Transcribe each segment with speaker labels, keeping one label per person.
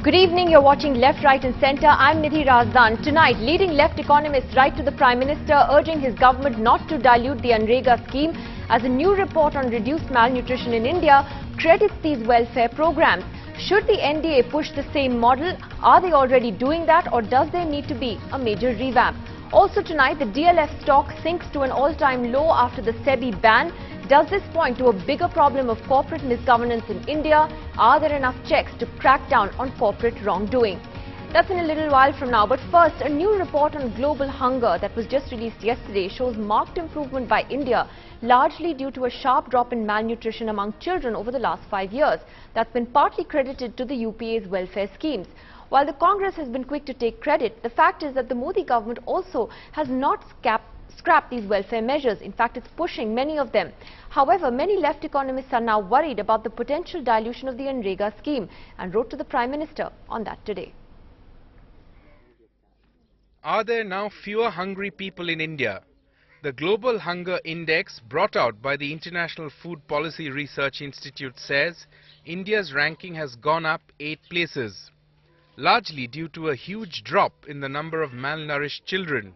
Speaker 1: Good evening, you're watching Left, Right and Centre. I'm Nidhi Razdan. Tonight, leading left economists write to the Prime Minister urging his government not to dilute the Manrega scheme as a new report on reduced malnutrition in India credits these welfare programs. Should the NDA push the same model? Are they already doing that, or does there need to be a major revamp? Also tonight, the DLF stock sinks to an all-time low after the SEBI ban. Does this point to a bigger problem of corporate misgovernance in India? Are there enough checks to crack down on corporate wrongdoing? That's in a little while from now. But first, a new report on global hunger that was just released yesterday shows marked improvement by India, largely due to a sharp drop in malnutrition among children over the last 5 years. That's been partly credited to the UPA's welfare schemes. While the Congress has been quick to take credit, the fact is that the Modi government also has not scrapped these welfare measures. In fact, it's pushing many of them. However, many left economists are now worried about the potential dilution of the Manrega scheme and wrote to the Prime Minister on that today.
Speaker 2: Are there now fewer hungry people in India? The Global Hunger Index brought out by the International Food Policy Research Institute says India's ranking has gone up 8 places, largely due to a huge drop in the number of malnourished children.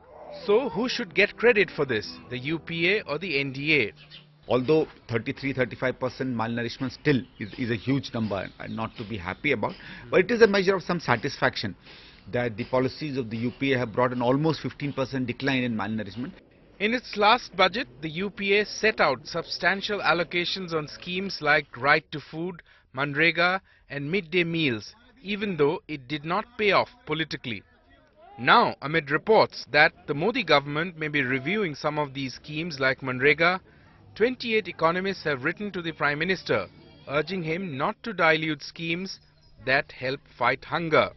Speaker 2: So who should get credit for this, the UPA or the NDA?
Speaker 3: Although 33-35% malnourishment still is a huge number and not to be happy about, but it is a measure of some satisfaction that the policies of the UPA have brought an almost 15% decline in malnourishment.
Speaker 2: In its last budget, the UPA set out substantial allocations on schemes like Right to Food, Manrega and midday meals, even though it did not pay off politically. Now, amid reports that the Modi government may be reviewing some of these schemes like Manrega, 28 economists have written to the Prime Minister, urging him not to dilute schemes that help fight hunger.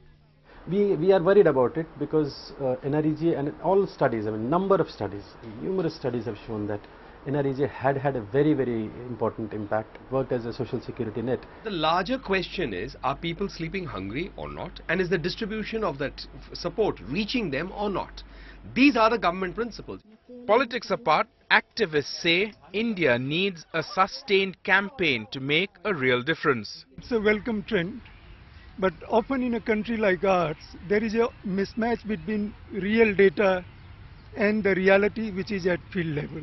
Speaker 4: We are worried about it because NREG and all studies, number of studies, numerous studies have shown that NREG had a very, very important impact, worked as a social security net.
Speaker 5: The larger question is, are people sleeping hungry or not? And is the distribution of that support reaching them or not? These are the government principles.
Speaker 2: Politics apart, activists say India needs a sustained campaign to make a real difference.
Speaker 6: It's a welcome trend, but often in a country like ours, there is a mismatch between real data and the reality which is at field level.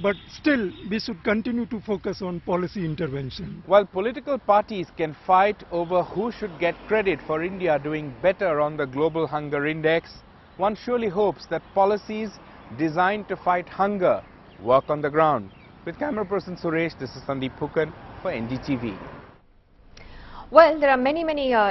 Speaker 6: But still, we should continue to focus on policy intervention.
Speaker 2: While political parties can fight over who should get credit for India doing better on the Global Hunger Index, one surely hopes that policies designed to fight hunger work on the ground. With camera person Suresh, this is Sandeep Phukan for NDTV.
Speaker 1: Well, there are many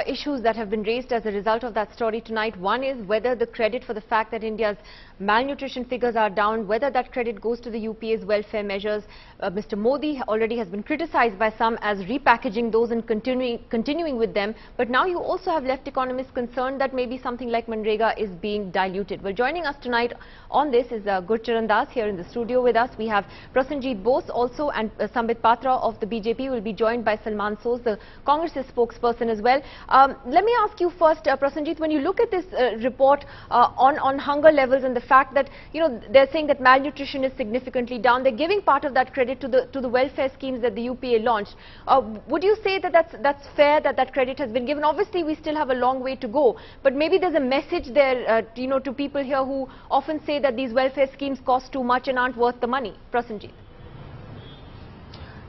Speaker 1: issues that have been raised as a result of that story tonight. One is whether the credit for the fact that India's malnutrition figures are down, whether that credit goes to the UPA's welfare measures. Mr. Modi already has been criticized by some as repackaging those and continuing with them. But now you also have left economists concerned that maybe something like Manrega is being diluted. Well, joining us tonight on this is Gurcharan Das here in the studio with us. We have Prasenjit Bose also, and Sambit Patra of the BJP will be joined by Salman Soos, the Congress's spokesperson as well. Let me ask you first, Prasenjit, when you look at this report on hunger levels and the fact that, they're saying that malnutrition is significantly down, they're giving part of that credit to the welfare schemes that the UPA launched. Would you say that that's fair, that credit has been given? Obviously, we still have a long way to go, but maybe there's a message there, to people here who often say that these welfare schemes cost too much and aren't worth the money. Prasenjit.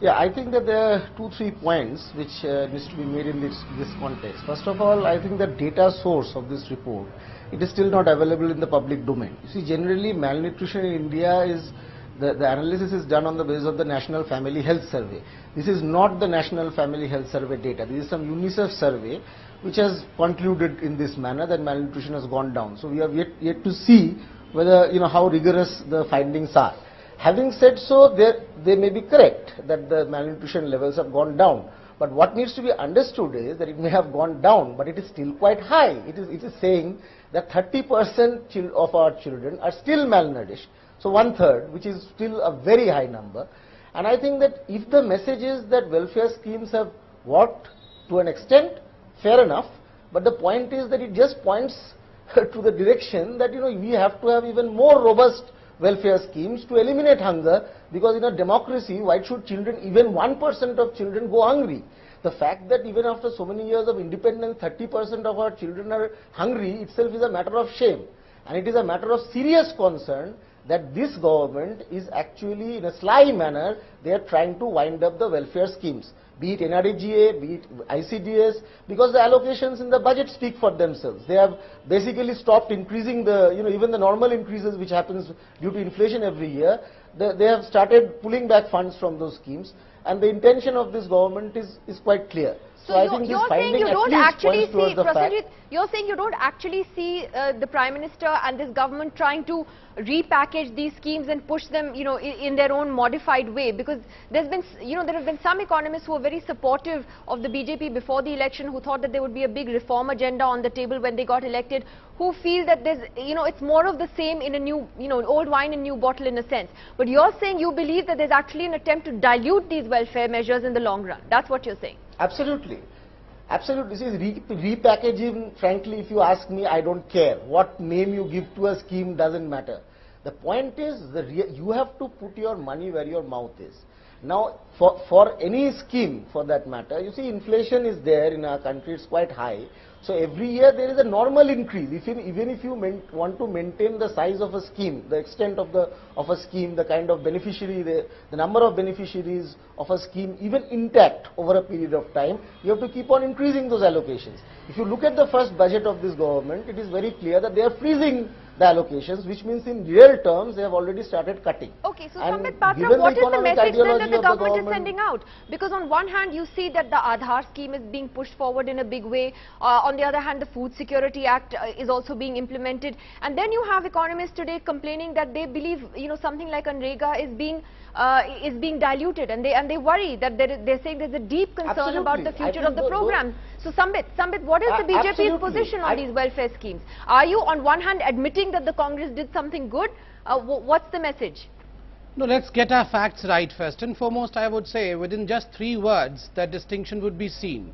Speaker 7: Yeah, I think that there are 2-3 points which needs to be made in this context. First of all, I think the data source of this report, it is still not available in the public domain. You see, generally malnutrition in India is, the analysis is done on the basis of the National Family Health Survey. This is not the National Family Health Survey data. This is some UNICEF survey which has concluded in this manner that malnutrition has gone down. So we have yet to see whether, how rigorous the findings are. Having said so, they may be correct that the malnutrition levels have gone down. But what needs to be understood is that it may have gone down, but it is still quite high. It is saying that 30% of our children are still malnourished. So 1/3, which is still a very high number. And I think that if the message is that welfare schemes have worked to an extent, fair enough. But the point is that it just points to the direction that, we have to have even more robust welfare schemes to eliminate hunger, because in a democracy, why should children, even 1% of children, go hungry? The fact that even after so many years of independence, 30% of our children are hungry itself is a matter of shame. And it is a matter of serious concern that this government is actually, in a sly manner, they are trying to wind up the welfare schemes, be it NREGA, be it ICDS, because the allocations in the budget speak for themselves. They have basically stopped increasing the, even the normal increases which happens due to inflation every year. They have started pulling back funds from those schemes, and the intention of this government is quite clear.
Speaker 1: So
Speaker 7: I think this finding at least points towards the fact.
Speaker 1: You're saying you don't actually see the Prime Minister and this government trying to repackage these schemes and push them, in their own modified way, because there's been, there have been some economists who are very supportive of the BJP before the election, who thought that there would be a big reform agenda on the table when they got elected, who feel that there's, it's more of the same in a new, old wine in new bottle in a sense. But you're saying you believe that there's actually an attempt to dilute these welfare measures in the long run. That's what you're saying.
Speaker 7: Absolutely. Absolutely. See, repackaging, frankly, if you ask me, I don't care. What name you give to a scheme doesn't matter. The point is, you have to put your money where your mouth is. Now, for any scheme, for that matter, you see, inflation is there in our country, it's quite high. So every year there is a normal increase. Even if you want to maintain the size of a scheme, the extent of a scheme, the kind of beneficiary, the number of beneficiaries of a scheme, even intact over a period of time, you have to keep on increasing those allocations. If you look at the first budget of this government, it is very clear that they are freezing the allocations, which means in real terms they have already started cutting.
Speaker 1: Okay, so Sambit Patra, what is the message then that the government is sending out? Because on one hand you see that the Aadhaar scheme is being pushed forward in a big way. On the other hand, the Food Security Act is also being implemented. And then you have economists today complaining that they believe, something like NREGA is being diluted, and they worry that they're saying there's a deep concern about the future of the program. So Sambit, what is the BJP's position on these welfare schemes? Are you on one hand admitting that the Congress did something good? What's the message?
Speaker 8: No, let's get our facts right first and foremost. I would say within just 3 words that distinction would be seen.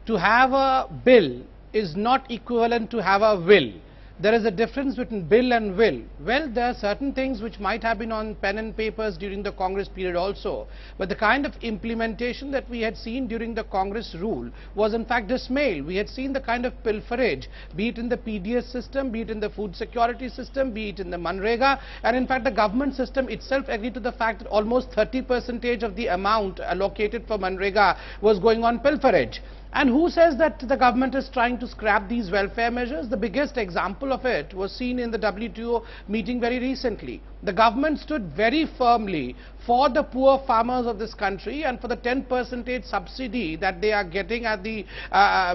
Speaker 8: To have a bill is not equivalent to have a will. There is a difference between bill and will. Well, there are certain things which might have been on pen and papers during the Congress period also, but the kind of implementation that we had seen during the Congress rule was in fact dismal. We had seen the kind of pilferage, be it in the PDS system, be it in the food security system, be it in the Manrega, and in fact the government system itself agreed to the fact that almost 30% of the amount allocated for Manrega was going on pilferage. And who says that the government is trying to scrap these welfare measures? The biggest example of it was seen in the WTO meeting very recently. The government stood very firmly for the poor farmers of this country and for the 10% subsidy that they are getting at the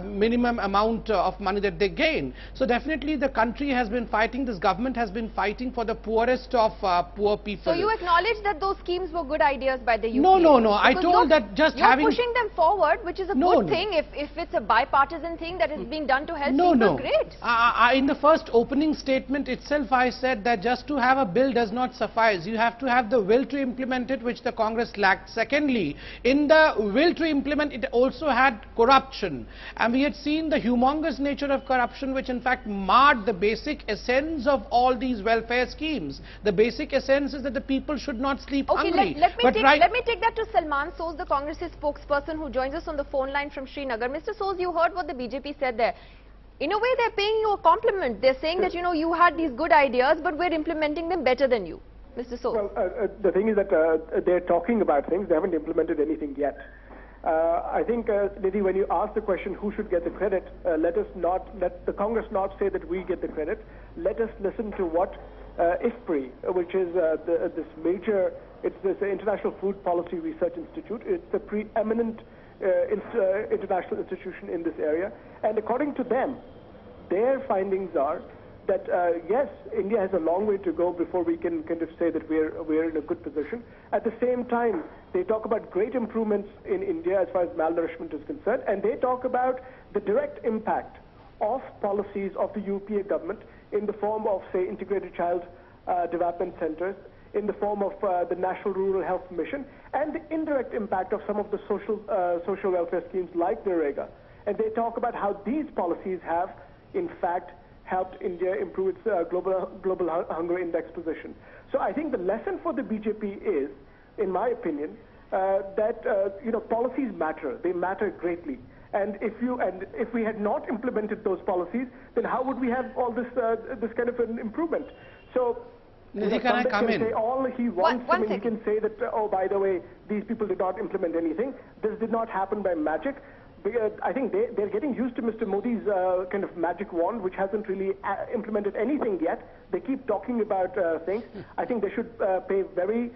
Speaker 8: minimum amount of money that they gain. So definitely the country has been fighting, this government has been fighting for the poorest of poor people.
Speaker 1: So you acknowledge that those schemes were good ideas by the UPA?
Speaker 8: No. I told that just having...
Speaker 1: You're pushing them forward, which is a good thing. If it's a bipartisan thing that is being done to help people, great.
Speaker 8: In the first opening statement itself, I said that just to have a bill does not suffice. You have to have the will to implement it, which the Congress lacked. Secondly, in the will to implement, it also had corruption. And we had seen the humongous nature of corruption, which in fact marred the basic essence of all these welfare schemes. The basic essence is that the people should not sleep hungry.
Speaker 1: Let me take that to Salman Soz, the Congress's spokesperson, who joins us on the phone line from Srinagar. Mr. Soz, you heard what the BJP said there. In a way, they're paying you a compliment. They're saying that, you had these good ideas, but we're implementing them better than you. Mr. Soz.
Speaker 9: Well, the thing is that they're talking about things. They haven't implemented anything yet. I think, Nidhi, when you ask the question who should get the credit, let the Congress not say that we get the credit. Let us listen to what IFPRI, which is it's this International Food Policy Research Institute. It's the preeminent international institution in this area, and according to them, their findings are that yes, India has a long way to go before we can kind of say that we're in a good position. At the same time, they talk about great improvements in India as far as malnourishment is concerned, and they talk about the direct impact of policies of the UPA government in the form of, say, integrated child development centers, in the form of the National Rural Health Mission, and the indirect impact of some of the social welfare schemes like the NREGA. And they talk about how these policies have, in fact, helped India improve its global hunger index position. So I think the lesson for the BJP is, in my opinion, that policies matter. They matter greatly. And if we had not implemented those policies, then how would we have all this this kind of an improvement? So,
Speaker 8: Nidhi, can I come in?
Speaker 9: Say all he wants.
Speaker 1: One
Speaker 9: he can say that, oh, by the way, these people did not implement anything. This did not happen by magic. I think they're getting used to Mr. Modi's kind of magic wand, which hasn't really implemented anything yet. They keep talking about things. I think they should pay very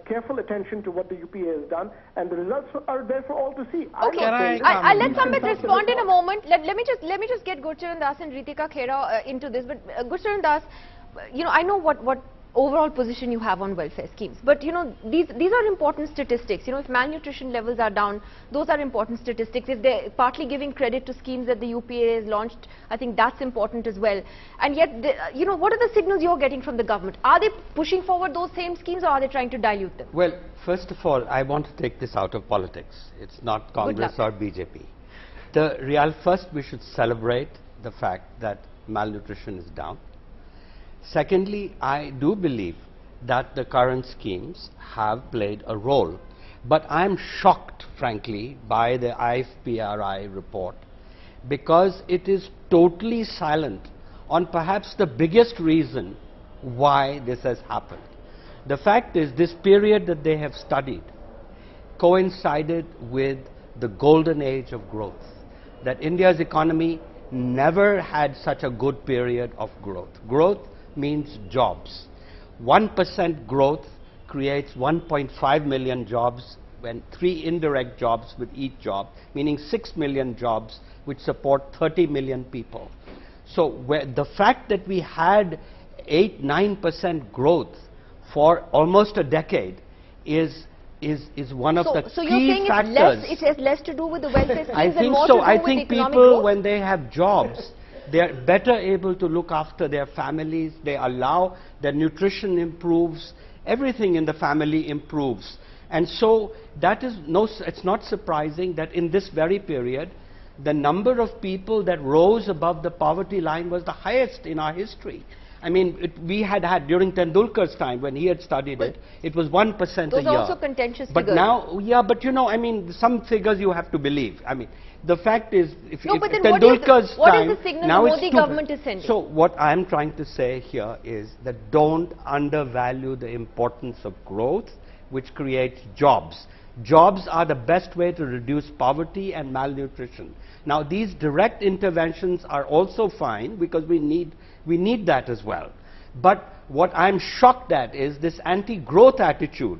Speaker 9: careful attention to what the UPA has done, and the results are there for all to see.
Speaker 1: Okay, I'll let Samit respond in a moment. Let me just get Gurcharan Das and Ritika Khera into this. But Gurcharan Das, I know what overall position you have on welfare schemes, but these are important statistics. If malnutrition levels are down, those are important statistics. If they're partly giving credit to schemes that the UPA has launched, I think that's important as well. And yet, what are the signals you're getting from the government? Are they pushing forward those same schemes, or are they trying to dilute them?
Speaker 10: Well, first of all, I want to take this out of politics. It's not Congress or BJP. First, we should celebrate the fact that malnutrition is down. Secondly, I do believe that the current schemes have played a role, but I am shocked, frankly, by the IFPRI report, because it is totally silent on perhaps the biggest reason why this has happened. The fact is, this period that they have studied coincided with the golden age of growth, that India's economy never had such a good period of growth. Growth means jobs. 1% growth creates 1.5 million jobs, when 3 indirect jobs with each job, meaning 6 million jobs which support 30 million people. So the fact that we had 8-9% growth for almost a decade is one of the
Speaker 1: so
Speaker 10: key
Speaker 1: you're saying
Speaker 10: factors.
Speaker 1: It has less to do with the welfare schemes
Speaker 10: I think
Speaker 1: and more
Speaker 10: so.
Speaker 1: to do
Speaker 10: I
Speaker 1: with
Speaker 10: think
Speaker 1: economic
Speaker 10: people,
Speaker 1: growth?
Speaker 10: when they have jobs, they are better able to look after their families. They allow their nutrition improves, everything in the family improves. And so that is it's not surprising that in this very period, the number of people that rose above the poverty line was the highest in our history. I mean, we had during Tendulkar's time, when he had studied it was 1% a year.
Speaker 1: Those are also contentious
Speaker 10: but
Speaker 1: figures.
Speaker 10: Now, yeah, but I mean, some figures you have to believe. I mean, the fact is, if
Speaker 1: but then
Speaker 10: Tendulkar's
Speaker 1: what
Speaker 10: time,
Speaker 1: is the signal
Speaker 10: now
Speaker 1: the
Speaker 10: it's
Speaker 1: Modi government is sending?
Speaker 10: So what I'm trying to say here is that don't undervalue the importance of growth, which creates jobs. Jobs are the best way to reduce poverty and malnutrition. Now, these direct interventions are also fine, because we need that as well. But what I'm shocked at is this anti-growth attitude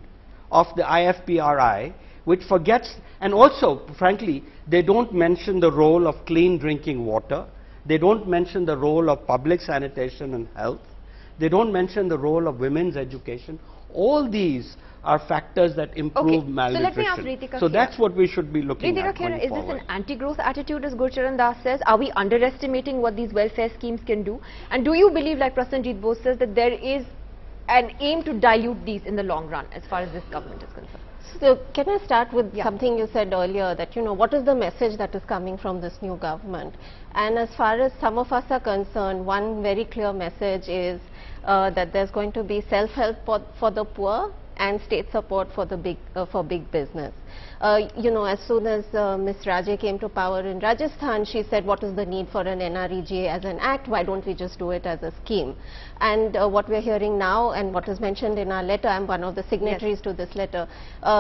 Speaker 10: of the IFPRI, which forgets, and also, frankly, they don't mention the role of clean drinking water. They don't mention the role of public sanitation and health. They don't mention the role of women's education. All these are factors that improve malnutrition.
Speaker 1: So let me ask Ritika.
Speaker 10: So that's what we should be looking at going
Speaker 1: is
Speaker 10: forward.
Speaker 1: this an anti-growth attitude, as Gurcharan Das says? Are we underestimating what these welfare schemes can do? And do you believe, like Prasenjit Bose says, that there is an aim to dilute these in the long run, as far as this government is concerned?
Speaker 11: So can I start with something you said earlier, that what is the message that is coming from this new government? And as far as some of us are concerned, one very clear message is that there's going to be self-help for the poor and state support for the big business. As soon as Ms. Raje came to power in Rajasthan, she said, what is the need for an NREGA as an act? Why don't we just do it as a scheme? And what we're hearing now, and what is mentioned in our letter, I'm one of the signatories to this letter,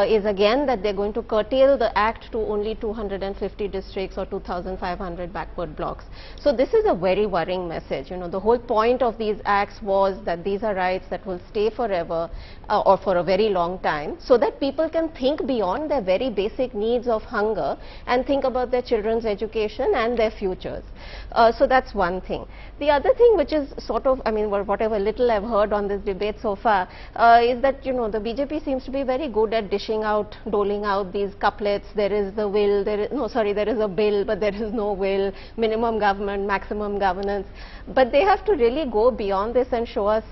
Speaker 11: is again that they're going to curtail the act to only 250 districts or 2,500 backward blocks. So this is a very worrying message. The whole point of these acts was that these are rights that will stay forever or for a very long time, so that people can think beyond their very basic needs of hunger and think about their children's education and their futures. So that's one thing. The other thing, which is sort of, whatever little I've heard on this debate so far, is that, the BJP seems to be very good at doling out these couplets. There is the will, there is a bill, but there is no will, minimum government, maximum governance. But they have to really go beyond this and show us,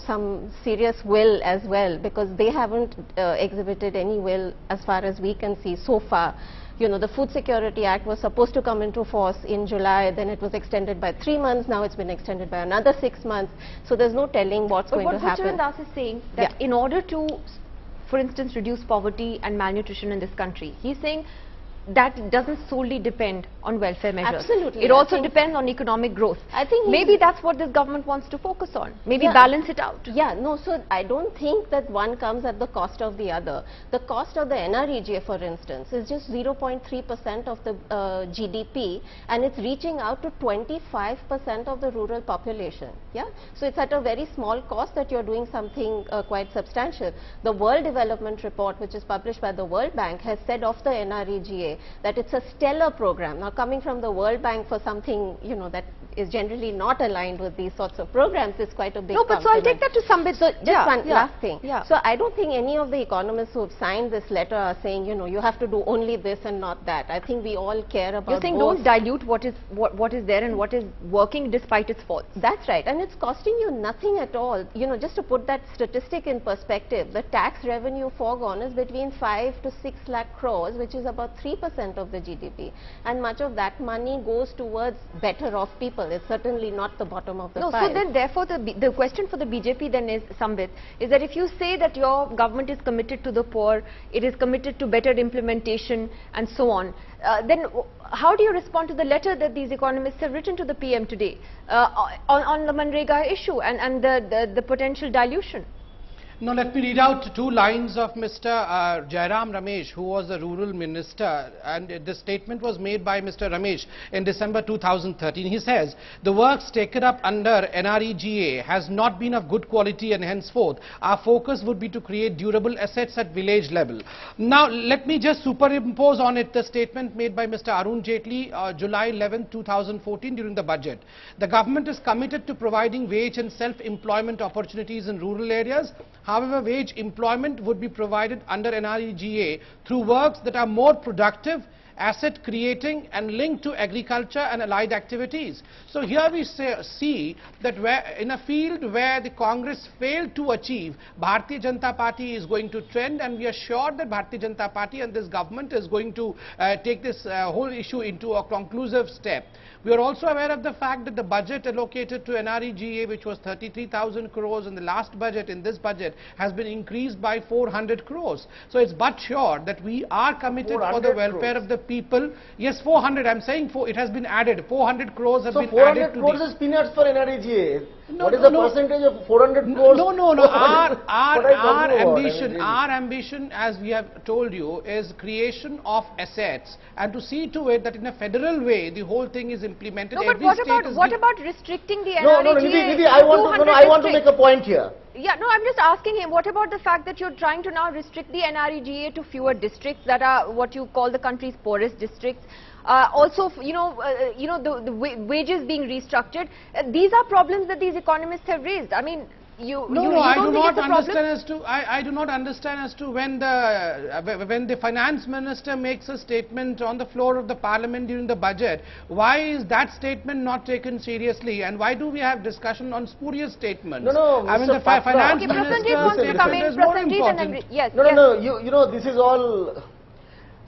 Speaker 11: some serious will as well, because they haven't exhibited any will as far as we can see so far. The Food Security Act was supposed to come into force in July, then it was extended by 3 months, now it's been extended by another 6 months. So there's no telling what's going to happen.
Speaker 1: But what Gurcharan Das is saying, that in order to for instance, reduce poverty and malnutrition in this country. He's saying that doesn't solely depend on welfare measures.
Speaker 11: Absolutely.
Speaker 1: It also depends on economic growth.
Speaker 11: I think
Speaker 1: maybe that's what this government wants to focus on. Maybe balance it out.
Speaker 11: Yeah, no, so I don't think that one comes at the cost of the other. The cost of the NREGA, for instance, is just 0.3% of the GDP, and it's reaching out to 25% of the rural population. Yeah, so it's at a very small cost that you're doing something quite substantial. The World Development Report, which is published by the World Bank, has said of the NREGA that it's a stellar program. Now, coming from the World Bank for something, you know, that is generally not aligned with these sorts of programs is quite a big compliment.
Speaker 1: So I'll take that to Sambit.
Speaker 11: So just one last thing. So I don't think any of the economists who have signed this letter are saying, you know, you have to do only this and not that. I think we all care about
Speaker 1: You're saying
Speaker 11: both.
Speaker 1: don't dilute what is there and what is working despite its faults.
Speaker 11: That's right, and it's costing you nothing at all. You know, just to put that statistic in perspective, the tax revenue foregone is between 5 to 6 lakh crores, which is about 3% of the GDP, and much of that money goes towards better off people. It's certainly not the bottom of the pile.
Speaker 1: So then therefore the question for the BJP then is, Sambit, is that if you say that your government is committed to the poor, it is committed to better implementation and so on, then how do you respond to the letter that these economists have written to the PM today on the Manrega issue and the potential dilution?
Speaker 8: Now let me read out two lines of Mr. Jairam Ramesh, who was the rural minister, and the statement was made by Mr. Ramesh in December 2013. He says, the works taken up under NREGA has not been of good quality, and henceforth our focus would be to create durable assets at village level. Now let me just superimpose on it the statement made by Mr. Arun Jaitley, July 11, 2014 during the budget. The government is committed to providing wage and self-employment opportunities in rural areas. However, wage employment would be provided under NREGA through works that are more productive, asset creating and linked to agriculture and allied activities. So here we see that in a field where the Congress failed to achieve, Bharatiya Janata Party is going to trend, and we are sure that Bharatiya Janata Party and this government is going to take this whole issue into a conclusive step. We are also aware of the fact that the budget allocated to NREGA, which was 33,000 crores in the last budget, in this budget has been increased by 400 crores. So it's but sure that we are committed for the welfare of the people. Yes, 400, I'm saying it has been added. 400 crores have been added to
Speaker 7: 400 crores is peanuts for NREGA. What is the percentage of 400 crores?
Speaker 8: No. Our ambition, as we have told you, is creation of assets, and to see to it that in a federal way the whole thing is implemented.
Speaker 1: No, but what about restricting the NREGA?
Speaker 7: No, Nidhi, I want to make a point here.
Speaker 1: Yeah, no, I'm just asking him, what about the fact that you're trying to now restrict the NREGA to fewer districts that are what you call the country's poorest districts? Also, the wages being restructured. These are problems that these economists have raised. I mean, I do not understand as to when the finance minister makes a statement on the floor of the parliament during the budget, why is that statement not taken seriously, and why do we have discussion on spurious statements? I mean, the finance minister is more important.
Speaker 7: No, this is all.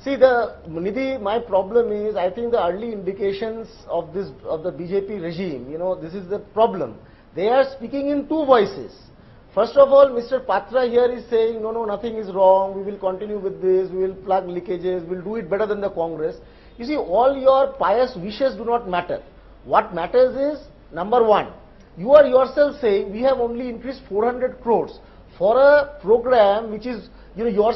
Speaker 7: See, Nidhi, my problem is, I think the early indications of the BJP regime, this is the problem. They are speaking in two voices. First of all, Mr. Patra here is saying, no, nothing is wrong, we will continue with this, we will plug leakages, we will do it better than the Congress. You see, all your pious wishes do not matter. What matters is, number one, you are yourself saying, we have only increased 400 crores for a program which is, you are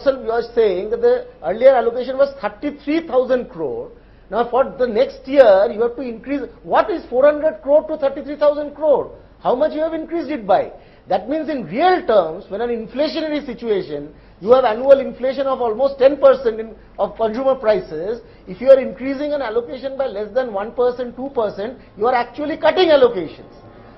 Speaker 7: saying that the earlier allocation was 33,000 crore. Now for the next year, you have to increase, what is 400 crore to 33,000 crore? How much you have increased it by? That means in real terms, when an inflationary situation, you have annual inflation of almost 10% of consumer prices. If you are increasing an allocation by less than 1%, 2%, you are actually cutting allocations.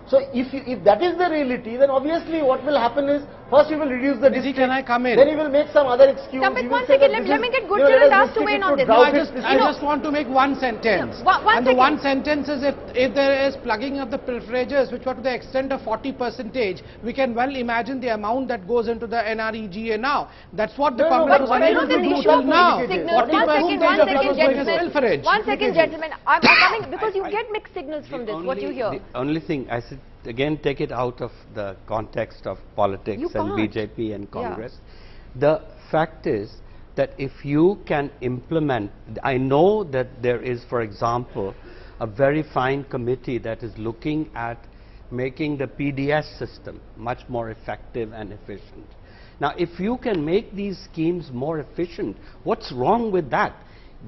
Speaker 7: So if that is the reality, then obviously what will happen is, first you will reduce the district,
Speaker 8: can I come in?
Speaker 7: Then you will make some other excuse.
Speaker 1: Sambit, one second, let me get Gurcharan Das to weigh in on this.
Speaker 8: No, I just want to make one sentence. The one sentence is, if there is plugging of the pilferages, which were to the extent of 40%, we can well imagine the amount that goes into the NREGA now. That's what the Congress was unable to do till now. 40% of it was going as pilferage.
Speaker 1: One second, gentlemen. I'm coming because you get mixed signals from this, what you hear.
Speaker 10: The only thing I said, again, take it out of the context of politics and BJP and Congress. The fact is that if you can implement, I know that there is, for example, a very fine committee that is looking at making the PDS system much more effective and efficient. Now, if you can make these schemes more efficient, what's wrong with that?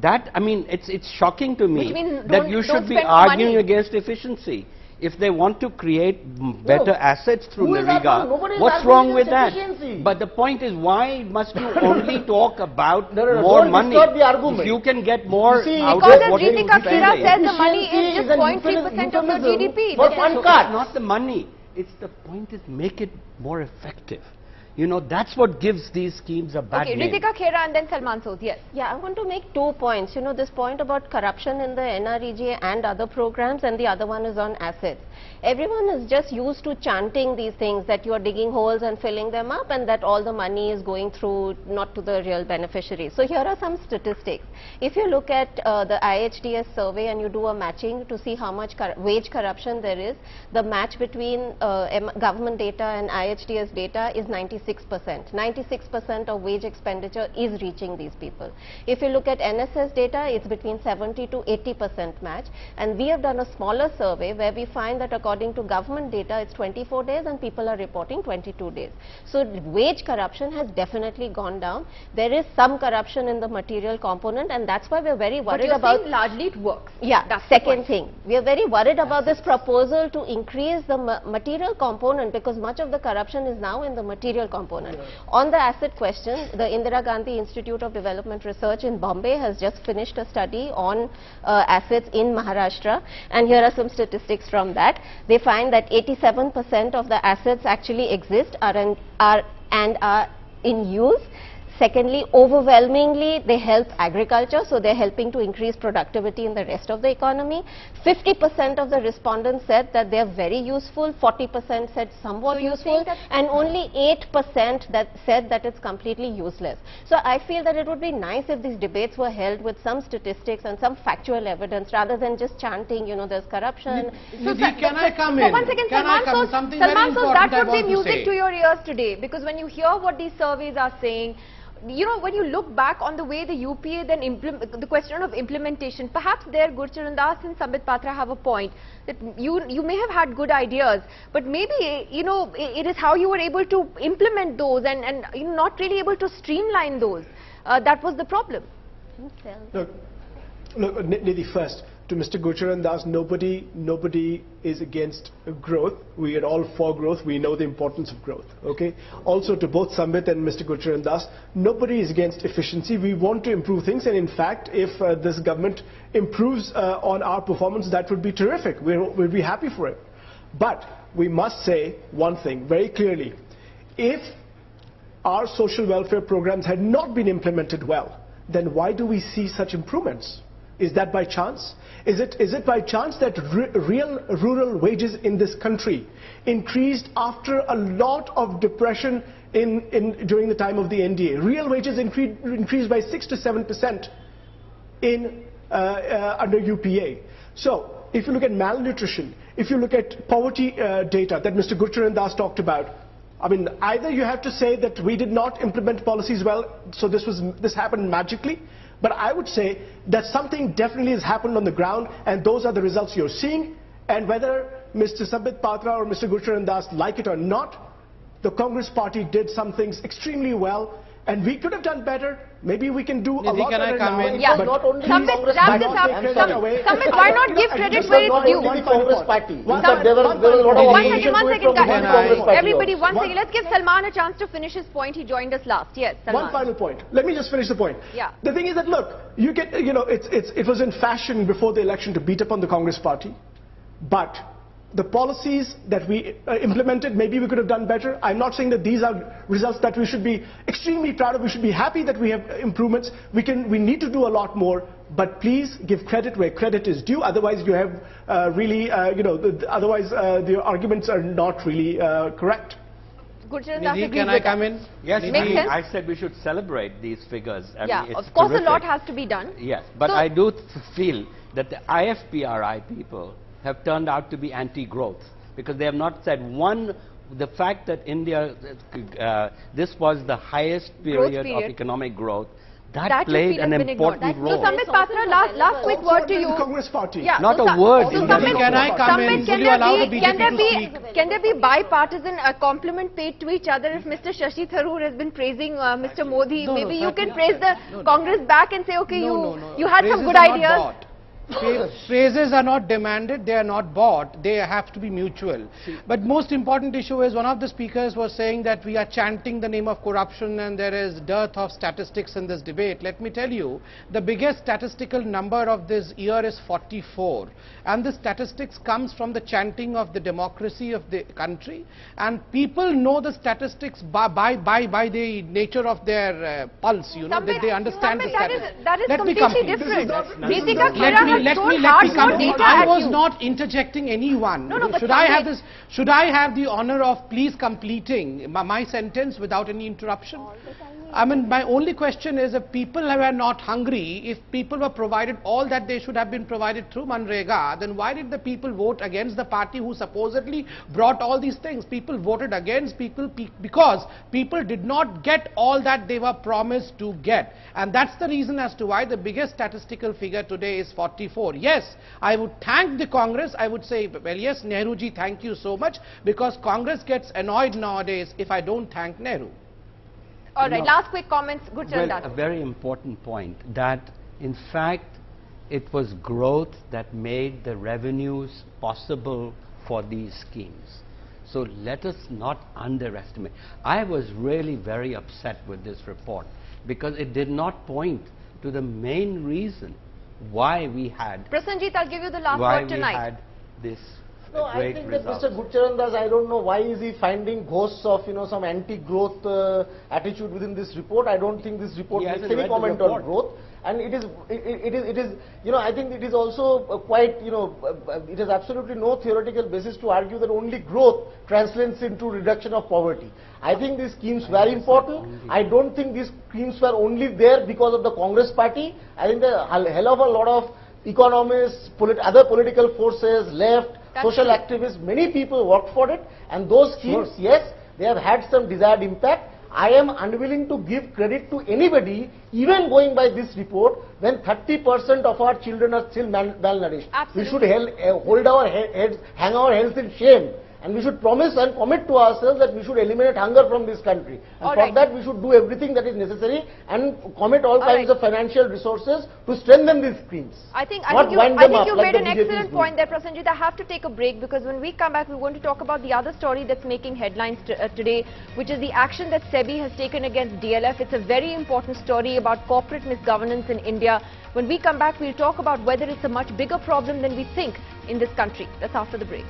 Speaker 10: That, I mean, it's shocking to me that you should be arguing against efficiency. If they want to create better assets through NREGA, what's wrong with that? But the point is, why must you only talk about more money? If you can get more out of what you
Speaker 1: Ritika Khera says the money is just 0.3% of your GDP.
Speaker 10: So it's not the money. It's the point is make it more effective. You know, that's what gives these schemes a bad name.
Speaker 1: Ritika Khera and then Salman Sood, yes.
Speaker 11: Yeah, I want to make 2 points. You know, this point about corruption in the NREGA and other programs, and the other one is on assets. Everyone is just used to chanting these things, that you are digging holes and filling them up, and that all the money is going through, not to the real beneficiaries. So here are some statistics. If you look at the IHDS survey and you do a matching to see how much wage corruption there is, the match between government data and IHDS data is 96%. 96% of wage expenditure is reaching these people. If you look at NSS data, it's between 70 to 80% match, and we have done a smaller survey where we find that according to government data, it's 24 days and people are reporting 22 days. So wage corruption has definitely gone down. There is some corruption in the material component, and that's why we're very worried about.
Speaker 1: But largely it works.
Speaker 11: Yeah,
Speaker 1: that's
Speaker 11: second thing. We are very worried about this proposal to increase the material component, because much of the corruption is now in the material component. On the asset question, the Indira Gandhi Institute of Development Research in Bombay has just finished a study on assets in Maharashtra, and here are some statistics from that. They find that 87% of the assets actually exist are in use. Secondly, overwhelmingly, they help agriculture, so they're helping to increase productivity in the rest of the economy. 50% of the respondents said that they're very useful, 40% said somewhat useful, and only 8% that said that it's completely useless. So I feel that it would be nice if these debates were held with some statistics and some factual evidence, rather than just chanting, you know, there's corruption.
Speaker 8: Can I come in?
Speaker 1: One second, Salman Sood, that would be music to your ears today, because when you hear what these surveys are saying, you know, when you look back on the way the UPA then the question of implementation, perhaps there Gurcharan Das and Sambit Patra have a point, that you may have had good ideas, but maybe, you know, it is how you were able to implement those and you know, not really able to streamline those. That was the problem.
Speaker 9: Look, Nidhi, first, to Mr. Gurcharan Das, nobody is against growth. We are all for growth. We know the importance of growth. Okay. Also, to both Sambit and Mr. Gurcharan Das, nobody is against efficiency. We want to improve things, and in fact, if this government improves on our performance, that would be terrific. We'll be happy for it. But we must say one thing very clearly: if our social welfare programs had not been implemented well, then why do we see such improvements? Is that by chance? Is it by chance that real rural wages in this country increased after a lot of depression during the time of the NDA? Real wages increased by 6 to 7% under UPA. So if you look at malnutrition, if you look at poverty data that Mr. Gurcharan Das talked about, I mean, either you have to say that we did not implement policies well, so this happened magically. But I would say that something definitely has happened on the ground, and those are the results you're seeing. And whether Mr. Sambit Patra or Mr. Gurcharan Das like it or not, the Congress party did some things extremely well, and we could have done better. Maybe we can do a lot better now.
Speaker 1: Yeah,
Speaker 9: but
Speaker 1: not only Sambit, wrap this up. Sambit, why not give credit where it's due? One second, everybody, one second. Let's give Salman a chance to finish his point. He joined us last. Yes, Salman.
Speaker 9: One final point. Let me just finish the point.
Speaker 1: Yeah.
Speaker 9: The thing is that, look, it was in fashion before the election to beat up on the Congress party, but the policies that we implemented, maybe we could have done better. I'm not saying that these are results that we should be extremely proud of. We should be happy that we have improvements. We need to do a lot more, but please give credit where credit is due. Otherwise, you have otherwise the arguments are not really correct.
Speaker 8: Nidhi, can I come in?
Speaker 10: Yes, I said we should celebrate these figures.
Speaker 1: Yeah, of course a lot has to be done.
Speaker 10: Yes, but I do feel that the IFPRI people have turned out to be anti-growth, because they have not said one the fact that India, this was the highest period of economic growth, that played an important role.
Speaker 1: So Sambit Patra, last quick word to you.
Speaker 6: Congress Party.
Speaker 1: Yeah,
Speaker 10: Not a word.
Speaker 1: So
Speaker 8: Can I come in? Will you allow the BJP to speak?
Speaker 1: Can there be bipartisan compliment paid to each other if Mr. Shashi Tharoor has been praising Mr. Modi?
Speaker 8: No,
Speaker 1: maybe
Speaker 8: no,
Speaker 1: you can praise the Congress back and say, okay, you had some
Speaker 8: Praises
Speaker 1: good
Speaker 8: are not
Speaker 1: ideas.
Speaker 8: bought. Praises are not demanded, they are not bought, they have to be mutual. But most important issue is, one of the speakers was saying that we are chanting the name of corruption and there is dearth of statistics in this debate. Let me tell you, the biggest statistical number of this year is 44, and the statistics comes from the chanting of the democracy of the country, and people know the statistics by the nature of their pulse, you know, they understand the statistics.
Speaker 1: That is completely different.
Speaker 8: Let me come. I was not interjecting anyone. Should I have the honor of please completing my sentence without any interruption? I mean, my only question is, if people were not hungry, if people were provided all that they should have been provided through Manrega, then why did the people vote against the party who supposedly brought all these things? People voted against because people did not get all that they were promised to get. And that's the reason as to why the biggest statistical figure today is 44. Yes, I would thank the Congress. I would say, well, yes, Nehruji, thank you so much, because Congress gets annoyed nowadays if I don't thank Nehru.
Speaker 1: All right, last quick comments. Good,
Speaker 10: well, a very important point, that in fact it was growth that made the revenues possible for these schemes. So let us not underestimate. I was really very upset with this report because it did not point to the main reason why we had
Speaker 1: Prasenjit, I'll give you the last word tonight.
Speaker 10: Why we had this
Speaker 7: No, I think that Mr. Gurcharan Das, I don't know why is he finding ghosts of, some anti-growth attitude within this report. I don't think this report makes any comment on growth. And it is, I think it is also quite, it has absolutely no theoretical basis to argue that only growth translates into reduction of poverty. I think these schemes were important. I don't think these schemes were only there because of the Congress party. I think a hell of a lot of economists, other political forces, left, social activists, many people worked for it, and those schemes, yes, they have had some desired impact. I am unwilling to give credit to anybody, even going by this report, when 30% of our children are still malnourished.
Speaker 1: Absolutely.
Speaker 7: We should hold our heads, hang our heads in shame. And we should promise and commit to ourselves that we should eliminate hunger from this country. And for that we should do everything that is necessary and commit all kinds of financial resources to strengthen these schemes.
Speaker 1: I think you made an excellent point there, Prasenjit. I have to take a break because when we come back, we're going to talk about the other story that's making headlines today, which is the action that SEBI has taken against DLF. It's a very important story about corporate misgovernance in India. When we come back, we'll talk about whether it's a much bigger problem than we think in this country. That's after the break.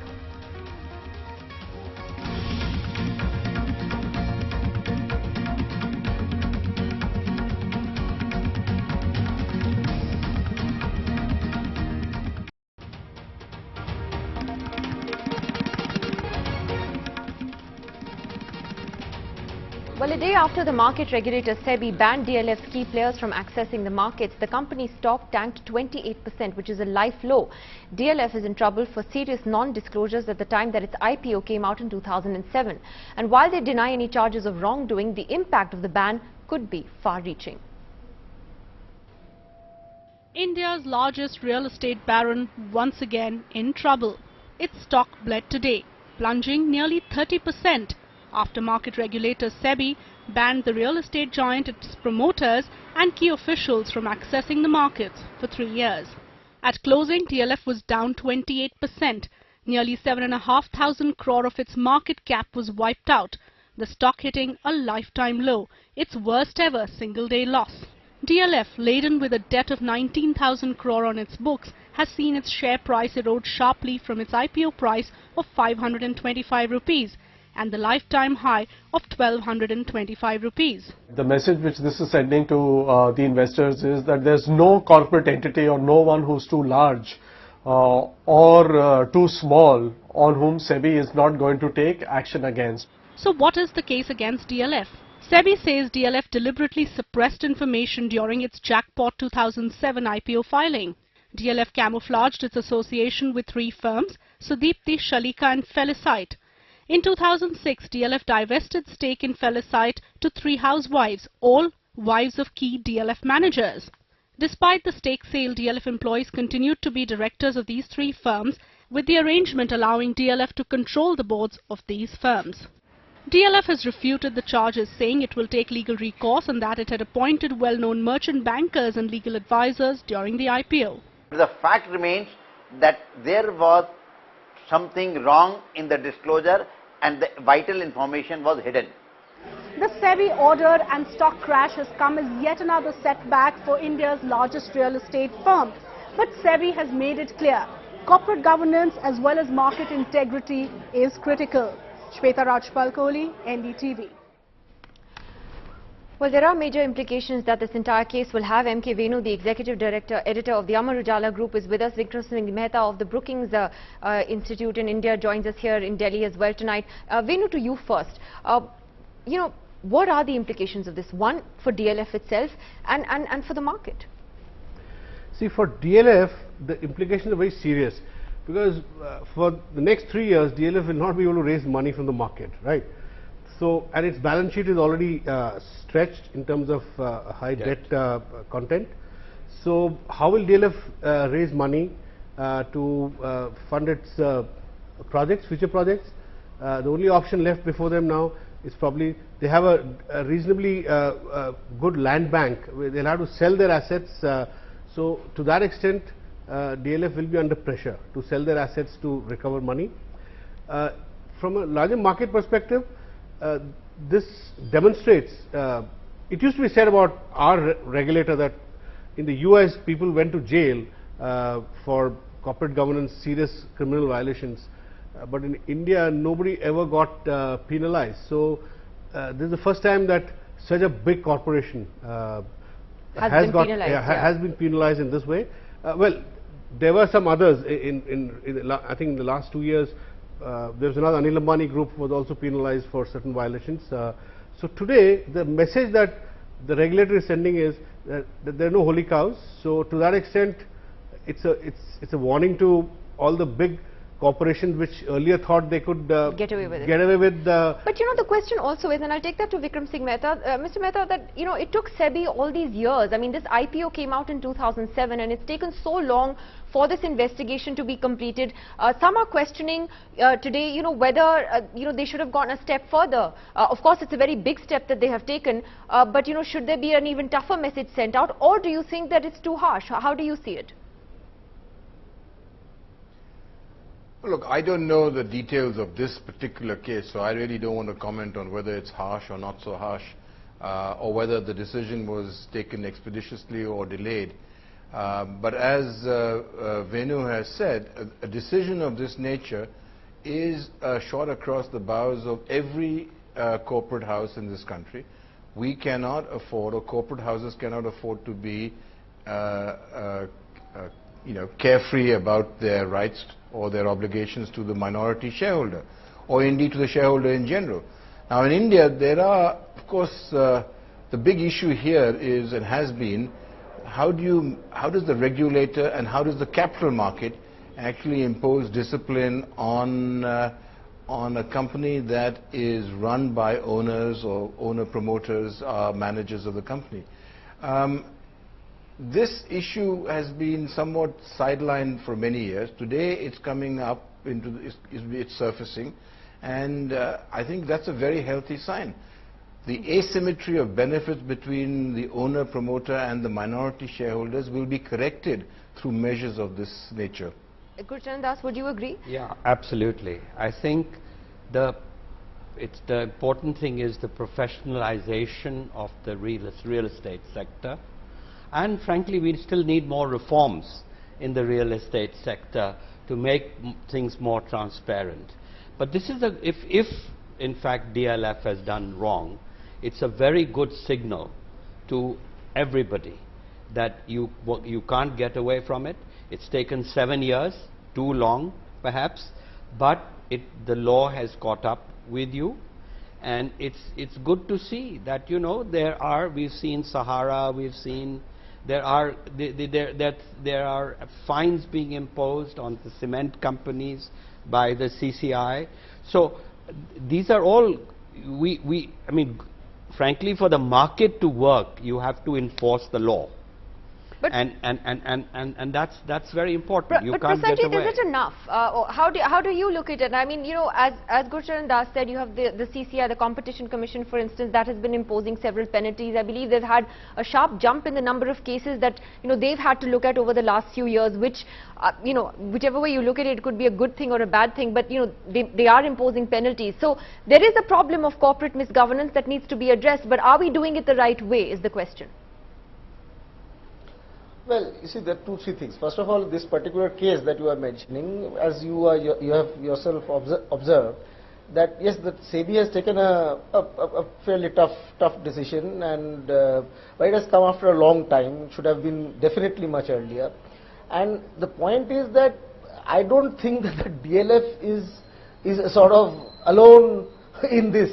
Speaker 1: Well, a day after the market regulator SEBI banned DLF's key players from accessing the markets, the company's stock tanked 28%, which is a life low. DLF is in trouble for serious non-disclosures at the time that its IPO came out in 2007. And while they deny any charges of wrongdoing, the impact of the ban could be far-reaching.
Speaker 12: India's largest real estate baron once again in trouble. Its stock bled today, plunging nearly 30%. After market regulator SEBI banned the real estate giant, its promoters and key officials from accessing the markets for 3 years. At closing, DLF was down 28%. Nearly 7,500 crore of its market cap was wiped out, the stock hitting a lifetime low, its worst ever single-day loss. DLF, laden with a debt of 19,000 crore on its books, has seen its share price erode sharply from its IPO price of 525 rupees. And the lifetime high of 1,225 rupees.
Speaker 13: The message which this is sending to the investors is that there's no corporate entity or no one who's too large or too small on whom SEBI is not going to take action against.
Speaker 12: So what is the case against DLF? SEBI says DLF deliberately suppressed information during its jackpot 2007 IPO filing. DLF camouflaged its association with 3 firms, Sudeepti, Shalika and Felicite. In 2006, DLF divested stake in Felicite to 3 housewives, all wives of key DLF managers. Despite the stake sale, DLF employees continued to be directors of these 3 firms, with the arrangement allowing DLF to control the boards of these firms. DLF has refuted the charges, saying it will take legal recourse and that it had appointed well-known merchant bankers and legal advisors during the IPO.
Speaker 14: The fact remains that there was something wrong in the disclosure and the vital information was hidden.
Speaker 15: The SEBI order and stock crash has come as yet another setback for India's largest real estate firm. But SEBI has made it clear, corporate governance as well as market integrity is critical. Shweta Rajpal Kohli, NDTV.
Speaker 1: Well, there are major implications that this entire case will have. M.K. Venu, the executive director, editor of the Amar Ujala Group, is with us. Vikram Singh Mehta of the Brookings Institute in India joins us here in Delhi as well tonight. Venu, to you first. What are the implications of this? One, for DLF itself and for the market.
Speaker 16: See, for DLF, the implications are very serious because for the next 3 years, DLF will not be able to raise money from the market, right? So, and its balance sheet is already stretched in terms of high debt content. So, how will DLF raise money to fund its projects, future projects? The only option left before them now is probably they have a reasonably good land bank where they'll have to sell their assets. So, to that extent, DLF will be under pressure to sell their assets to recover money. From a larger market perspective, this demonstrates, it used to be said about our regulator that in the US people went to jail for corporate governance, serious criminal violations, but in India nobody ever got penalized. So this is the first time that such a big corporation has been penalized in this way. Well, there were some others I think in the last 2 years. There was another Anil Ambani group was also penalized for certain violations. So today the message that the regulator is sending is that there are no holy cows. So to that extent, it's a warning to all the big corporations which earlier thought they could get away with it.
Speaker 1: But the question also is, and I'll take that to Vikram Singh Mehta, Mr. Mehta, that it took SEBI all these years. I mean, this IPO came out in 2007 and it's taken so long for this investigation to be completed. Some are questioning today, whether they should have gone a step further. Of course, it's a very big step that they have taken, but should there be an even tougher message sent out, or do you think that it's too harsh? How do you see it?
Speaker 17: Look, I don't know the details of this particular case, so I really don't want to comment on whether it's harsh or not so harsh, or whether the decision was taken expeditiously or delayed. But as Venu has said, a decision of this nature is shot across the bows of every corporate house in this country. We cannot afford, or corporate houses cannot afford to be carefree about their rights or their obligations to the minority shareholder, or indeed to the shareholder in general. Now in India, there are, of course, the big issue here is and has been, how does the regulator and how does the capital market actually impose discipline on a company that is run by owners or owner promoters, managers of the company. This issue has been somewhat sidelined for many years. Today it's coming up it's surfacing, and I think that's a very healthy sign. The asymmetry of benefits between the owner promoter and the minority shareholders will be corrected through measures of this nature.
Speaker 1: Gurcharan Das, would you agree?
Speaker 10: Yeah, absolutely. I think the important thing is the professionalization of the real estate sector. And frankly, we still need more reforms in the real estate sector to make things more transparent. But this is if in fact DLF has done wrong, it's a very good signal to everybody that you can't get away from it. It's taken 7 years, too long perhaps, but the law has caught up with you. And it's good to see that we've seen Sahara, we've seen there are fines being imposed on the cement companies by the CCI. So these are all, I mean, frankly, for the market to work, you have to enforce the law.
Speaker 1: But
Speaker 10: and that's very important. You
Speaker 1: but
Speaker 10: can't get
Speaker 1: Prasenjit,
Speaker 10: away.
Speaker 1: is it enough? How do you look at it? I mean, you know, as Gurcharan Das said, you have the CCI, the Competition Commission, for instance, that has been imposing several penalties. I believe they've had a sharp jump in the number of cases that, you know, they've had to look at over the last few years, which, you know, whichever way you look at it, it could be a good thing or a bad thing, but, you know, they are imposing penalties. So there is a problem of corporate misgovernance that needs to be addressed, but are we doing it the right way is the question.
Speaker 7: Well, you see, there are 2-3 things. First of all, this particular case that you are mentioning, as you have yourself observed, that yes, the SEBI has taken a fairly tough decision, and but it has come after a long time. It should have been definitely much earlier. And the point is that I don't think that the DLF is sort of alone in this.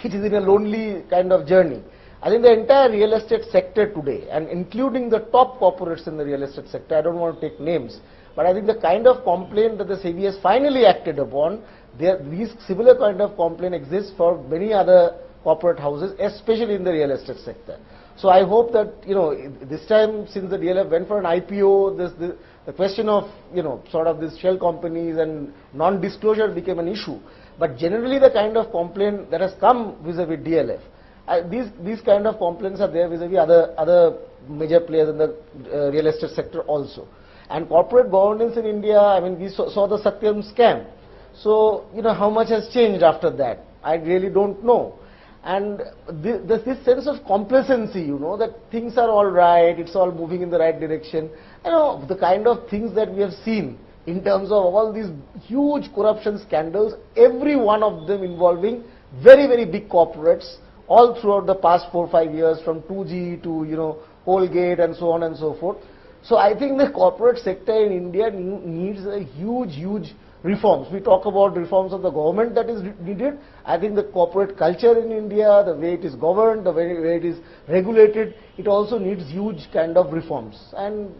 Speaker 7: It is in a lonely kind of journey. I think the entire real estate sector today, and including the top corporates in the real estate sector, I don't want to take names, but I think the kind of complaint that the SEBI has finally acted upon, these similar kind of complaint exists for many other corporate houses, especially in the real estate sector. So I hope that, you know, this time, since the DLF went for an IPO, the question of, you know, sort of these shell companies and non-disclosure became an issue. But generally the kind of complaint that has come vis-a-vis DLF, these kind of complaints are there vis-a-vis other major players in the real estate sector also. And corporate governance in India, I mean, we saw the Satyam scam. So, you know, how much has changed after that? I really don't know. And there's this sense of complacency, you know, that things are all right, it's all moving in the right direction. You know, the kind of things that we have seen in terms of all these huge corruption scandals, every one of them involving very, very big corporates, all throughout the past 4 or 5 years, from 2G to, you know, Colgate and so on and so forth. So I think the corporate sector in India needs a huge reforms. We talk about reforms of the government that is needed. I think the corporate culture in India, the way it is governed, the way it is regulated, it also needs huge kind of reforms. And,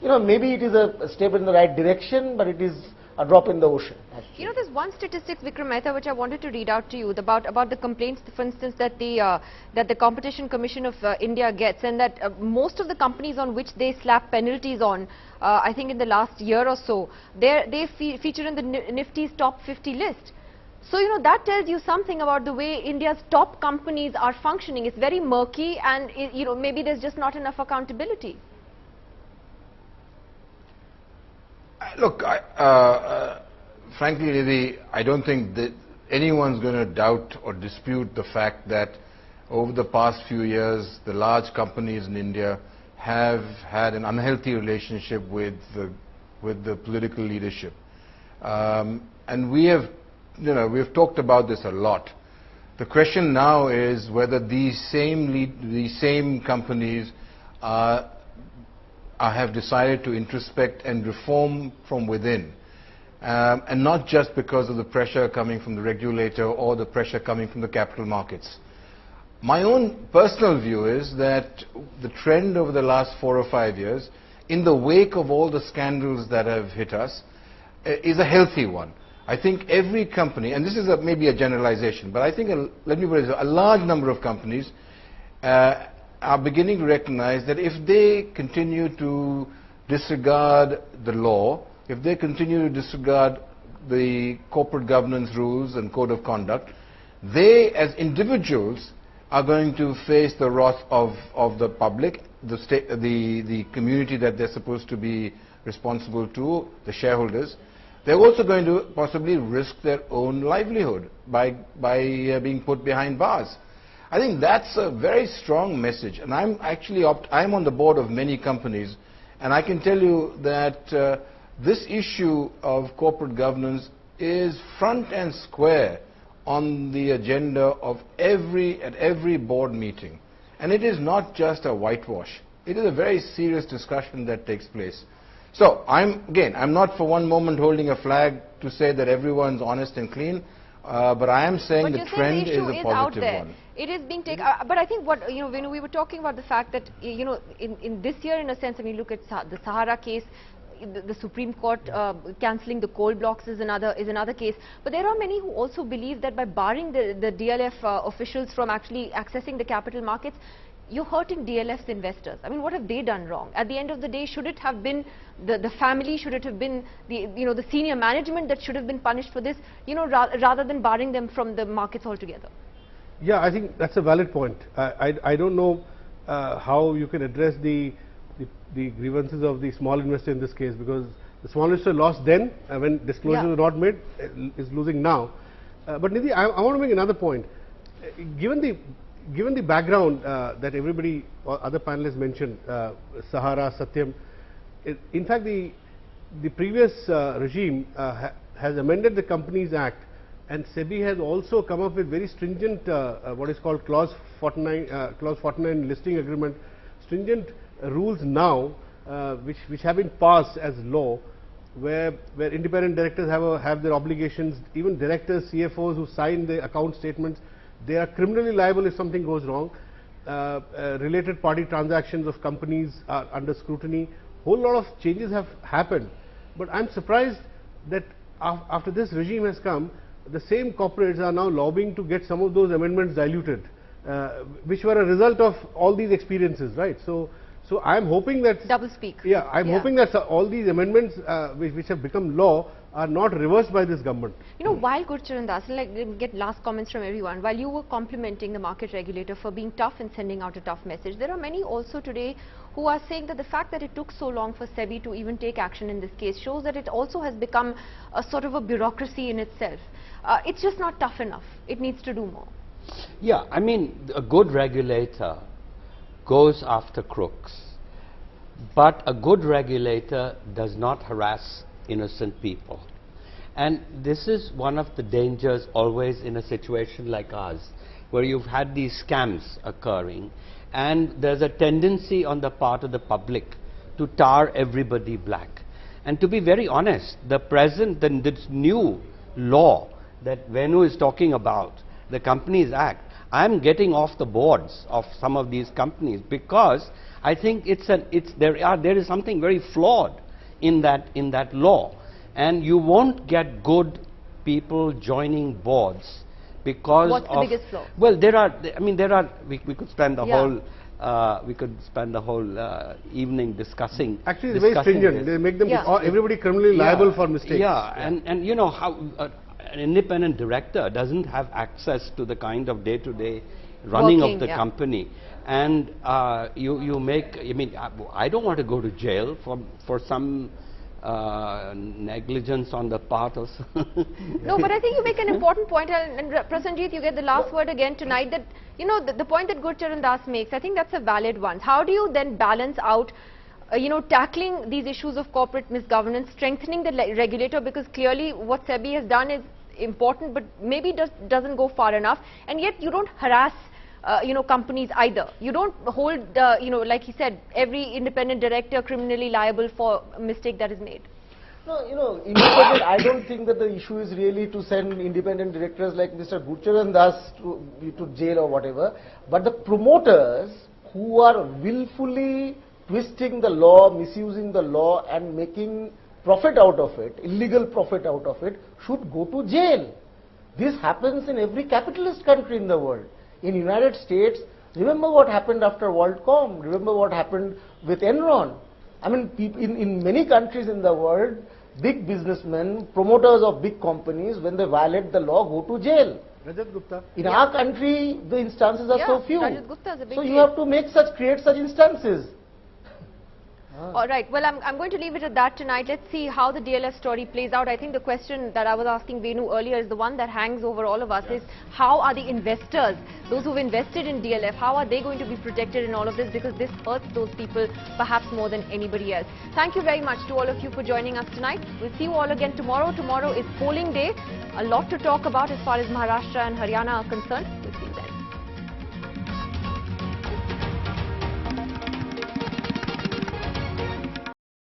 Speaker 7: you know, maybe it is a step in the right direction, but it is a drop in the ocean. Actually.
Speaker 1: You know, there's one statistic, Vikram Mehta, which I wanted to read out to you about the complaints, for instance, that the Competition Commission of India gets, and that most of the companies on which they slap penalties on, I think in the last year or so, they feature in the Nifty's top 50 list. So, you know, that tells you something about the way India's top companies are functioning. It's very murky, and, you know, maybe there's just not enough accountability.
Speaker 17: Look, frankly, Nidhi, I don't think that anyone's going to doubt or dispute the fact that over the past few years, the large companies in India have had an unhealthy relationship with the political leadership. And we have, you know, we have talked about this a lot. The question now is whether these same companies have decided to introspect and reform from within, and not just because of the pressure coming from the regulator or the pressure coming from the capital markets. My own personal view is that the trend over the last 4 or 5 years, in the wake of all the scandals that have hit us, is a healthy one. I think every company, and this is maybe a generalization, but I think, let me put it, a large number of companies are beginning to recognize that if they continue to disregard the law, if they continue to disregard the corporate governance rules and code of conduct, they as individuals are going to face the wrath of the public, the community that they're supposed to be responsible to, the shareholders. They're also going to possibly risk their own livelihood by being put behind bars. I think that's a very strong message, and I'm actually I'm on the board of many companies, and I can tell you that this issue of corporate governance is front and square on the agenda of at every board meeting, and it is not just a whitewash. It is a very serious discussion that takes place. So I'm not for one moment holding a flag to say that everyone's honest and clean. But I am saying the trend is a positive one.
Speaker 1: It is being taken, but I think what, you know, when we were talking about the fact that, you know, in this year, in a sense, I mean, look at the Sahara case, the Supreme Court cancelling the coal blocks is another case. But there are many who also believe that by barring the DLF officials from actually accessing the capital markets, you're hurting DLF's investors. I mean, what have they done wrong? At the end of the day, should it have been the family? Should it have been the senior management that should have been punished for this? Rather than barring them from the markets altogether.
Speaker 16: Yeah, I think that's a valid point. I don't know how you can address the grievances of the small investor in this case, because the small investor lost then when disclosures were not made, is losing now. But Nidhi, I want to make another point. Given the background that everybody or other panelists mentioned, Sahara, Satyam, in fact the previous regime has amended the Companies Act, and SEBI has also come up with very stringent what is called clause 49 listing agreement, stringent rules now which have been passed as law, where independent directors have their obligations. Even directors, CFOs who sign the account statements, they are criminally liable if something goes wrong. Related party transactions of companies are under scrutiny. Whole lot of changes have happened, but I'm surprised that after this regime has come, the same corporates are now lobbying to get some of those amendments diluted, which were a result of all these experiences, right? So I'm hoping that
Speaker 1: double speak.
Speaker 16: Yeah, I'm hoping that all these amendments which have become law are not reversed by this government.
Speaker 1: While Gurcharan Das, get last comments from everyone, while you were complimenting the market regulator for being tough and sending out a tough message, there are many also today who are saying that the fact that it took so long for SEBI to even take action in this case shows that it also has become a sort of a bureaucracy in itself. It's just not tough enough. It needs to do more.
Speaker 10: Yeah, I mean, a good regulator goes after crooks, but a good regulator does not harass innocent people. And this is one of the dangers always in a situation like ours, where you've had these scams occurring, and there's a tendency on the part of the public to tar everybody black. And to be very honest, this new law that Venu is talking about, the Companies Act, I'm getting off the boards of some of these companies, because I think there is something very flawed in that law, and you won't get good people joining boards because
Speaker 1: what's the biggest flaw?
Speaker 10: Well, we could spend the whole evening discussing.
Speaker 16: Actually, it's very stringent. They make them everybody criminally liable for mistakes.
Speaker 10: Yeah, and you know how an independent director doesn't have access to the kind of day-to-day running of the company, and you make. I mean, I don't want to go to jail for some negligence on the part of.
Speaker 1: No, but I think you make an important point, and Prasanjit, you get the last word again tonight. That the point that Gurcharan Das makes, I think that's a valid one. How do you then balance out? Tackling these issues of corporate misgovernance, strengthening the regulator, because clearly what SEBI has done is important, but maybe doesn't go far enough, and yet you don't harass companies either. You don't hold like he said, every independent director criminally liable for a mistake that is made.
Speaker 7: No, independent, I don't think that the issue is really to send independent directors like Mr. Gurcharan Das to jail or whatever, but the promoters who are willfully twisting the law, misusing the law and making profit out of it, illegal profit out of it, should go to jail. This happens in every capitalist country in the world. In United States, remember what happened after WorldCom, remember what happened with Enron. I mean, in many countries in the world, big businessmen, promoters of big companies, when they violate the law, go to jail.
Speaker 16: Rajat Gupta.
Speaker 7: In our country, the instances are so few.
Speaker 1: Rajat Gupta is a big
Speaker 7: so you have to create such instances.
Speaker 1: All right. Well, I'm going to leave it at that tonight. Let's see how the DLF story plays out. I think the question that I was asking Venu earlier is the one that hangs over all of us, is how are the investors, those who've invested in DLF, how are they going to be protected in all of this, because this hurts those people perhaps more than anybody else. Thank you very much to all of you for joining us tonight. We'll see you all again tomorrow. Tomorrow is polling day. A lot to talk about as far as Maharashtra and Haryana are concerned. We'll see you then.